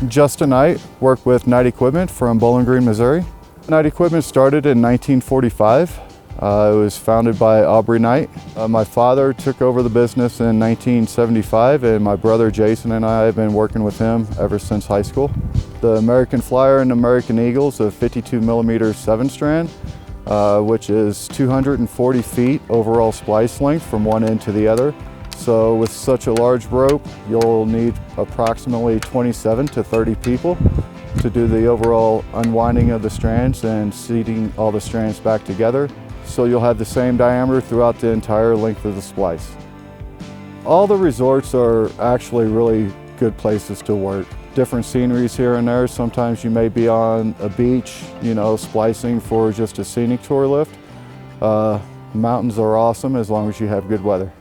Justin Knight, worked with Knight Equipment from Bowling Green, Missouri. Knight Equipment started in 1945. It was founded by Aubrey Knight. My father took over the business in 1975, and my brother Jason and I have been working with him ever since high school. The American Flyer and American Eagle's a 52 millimeter 7-strand, which is 240 feet overall splice length from one end to the other. So with such a large rope, you'll need approximately 27 to 30 people to do the overall unwinding of the strands and seating all the strands back together. So you'll have the same diameter throughout the entire length of the splice. All the resorts are actually really good places to work. Different sceneries here and there. Sometimes you may be on a beach, splicing for just a scenic tour lift. Mountains are awesome as long as you have good weather.